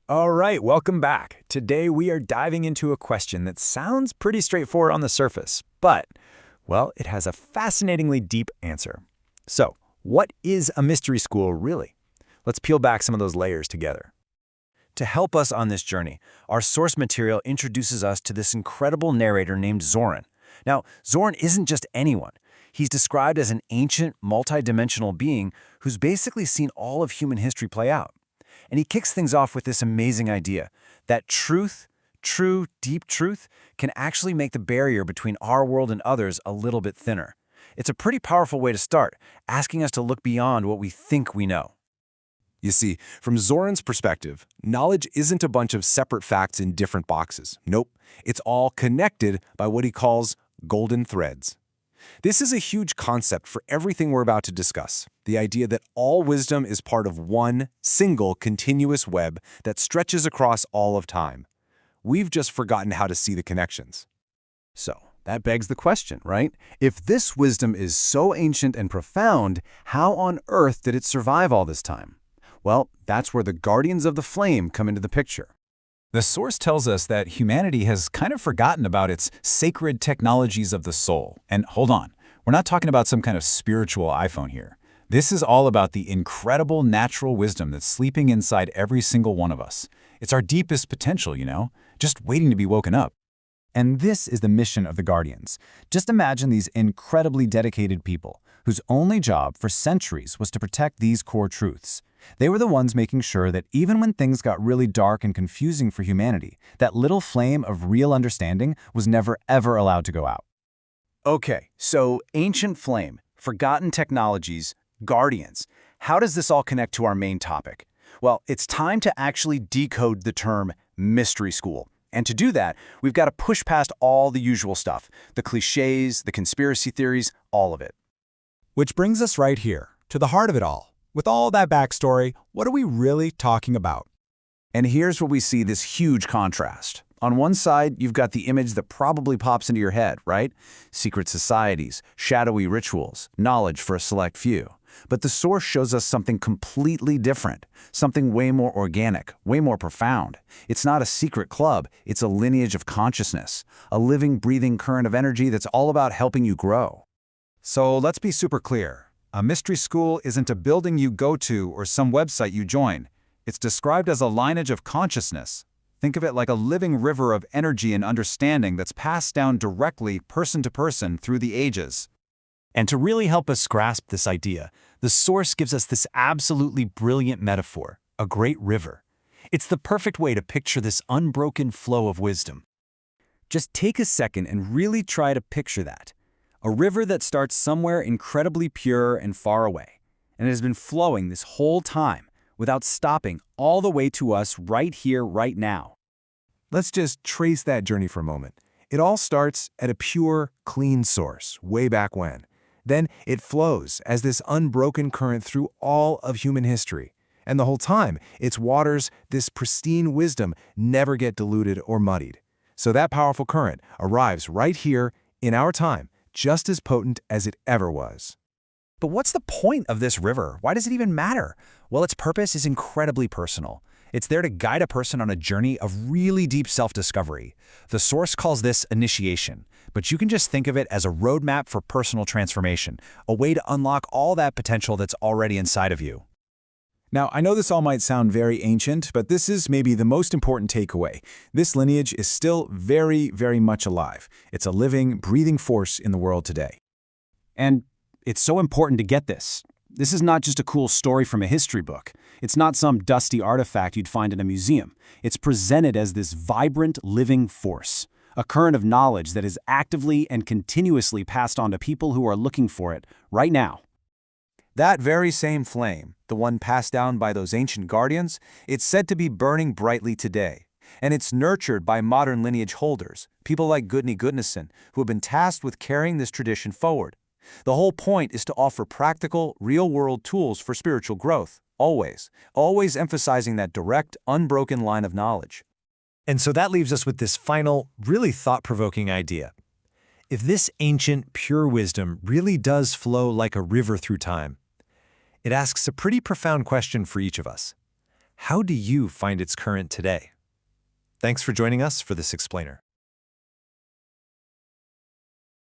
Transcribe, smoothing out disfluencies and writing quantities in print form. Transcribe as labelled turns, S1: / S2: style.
S1: All right, welcome back. Today we are diving into a question that sounds pretty straightforward on the surface, but, well, it has a fascinatingly deep answer. So, what is a mystery school really? Let's peel back some of those layers together. To help us on this journey, our source material introduces us to this incredible narrator named Zoran. Now, Zoran isn't just anyone. He's described as an ancient, multidimensional being who's basically seen all of human history play out. And he kicks things off with this amazing idea that truth, true, deep truth, can actually make the barrier between our world and others a little bit thinner. It's a pretty powerful way to start, asking us to look beyond what we think we know.
S2: You see, from Zoran's perspective, knowledge isn't a bunch of separate facts in different boxes. Nope, it's all connected by what he calls golden threads. This is a huge concept for everything we're about to discuss, the idea that all wisdom is part of one single continuous web that stretches across all of time. We've just forgotten how to see the connections.
S3: So, that begs the question, right? If this wisdom is so ancient and profound, how on earth did it survive all this time? Well, that's where the Guardians of the Flame come into the picture.
S4: The source tells us that humanity has kind of forgotten about its sacred technologies of the soul. And hold on, we're not talking about some kind of spiritual iPhone here. This is all about the incredible natural wisdom that's sleeping inside every single one of us. It's our deepest potential, just waiting to be woken up.
S3: And this is the mission of the Guardians. Just imagine these incredibly dedicated people whose only job for centuries was to protect these core truths. They were the ones making sure that even when things got really dark and confusing for humanity, that little flame of real understanding was never ever allowed to go out. Okay, so ancient flame, forgotten technologies, guardians. How does this all connect to our main topic? Well, it's time to actually decode the term mystery school. And to do that, we've got to push past all the usual stuff, the cliches, the conspiracy theories, all of it.
S5: Which brings us right here, to the heart of it all. With all that backstory, what are we really talking about?
S3: And here's where we see this huge contrast. On one side, you've got the image that probably pops into your head, right? Secret societies, shadowy rituals, knowledge for a select few. But the source shows us something completely different, something way more organic, way more profound. It's not a secret club, it's a lineage of consciousness, a living, breathing current of energy that's all about helping you grow.
S5: So let's be super clear. A mystery school isn't a building you go to or some website you join. It's described as a lineage of consciousness. Think of it like a living river of energy and understanding that's passed down directly, person to person, through the ages.
S6: And to really help us grasp this idea, the source gives us this absolutely brilliant metaphor, a great river. It's the perfect way to picture this unbroken flow of wisdom.
S3: Just take a second and really try to picture that. A river that starts somewhere incredibly pure and far away, and it has been flowing this whole time without stopping all the way to us right here, right now.
S2: Let's just trace that journey for a moment. It all starts at a pure, clean source, way back when. Then it flows as this unbroken current through all of human history. And the whole time, its waters, this pristine wisdom, never get diluted or muddied. So that powerful current arrives right here in our time, just as potent as it ever was.
S3: But what's the point of this river? Why does it even matter? Well, its purpose is incredibly personal. It's there to guide a person on a journey of really deep self-discovery. The source calls this initiation, but you can just think of it as a roadmap for personal transformation, a way to unlock all that potential that's already inside of you.
S5: Now, I know this all might sound very ancient, but this is maybe the most important takeaway. This lineage is still very, very much alive. It's a living, breathing force in the world today.
S3: And it's so important to get this. This is not just a cool story from a history book. It's not some dusty artifact you'd find in a museum. It's presented as this vibrant, living force, a current of knowledge that is actively and continuously passed on to people who are looking for it right now.
S2: That very same flame, the one passed down by those ancient guardians, it's said to be burning brightly today. And it's nurtured by modern lineage holders, people like Gudni Gudnason, who have been tasked with carrying this tradition forward. The whole point is to offer practical, real-world tools for spiritual growth, always emphasizing that direct, unbroken line of knowledge.
S6: And so that leaves us with this final, really thought-provoking idea. If this ancient, pure wisdom really does flow like a river through time, it asks a pretty profound question for each of us.
S2: How do you find its current today? Thanks for joining us for this explainer.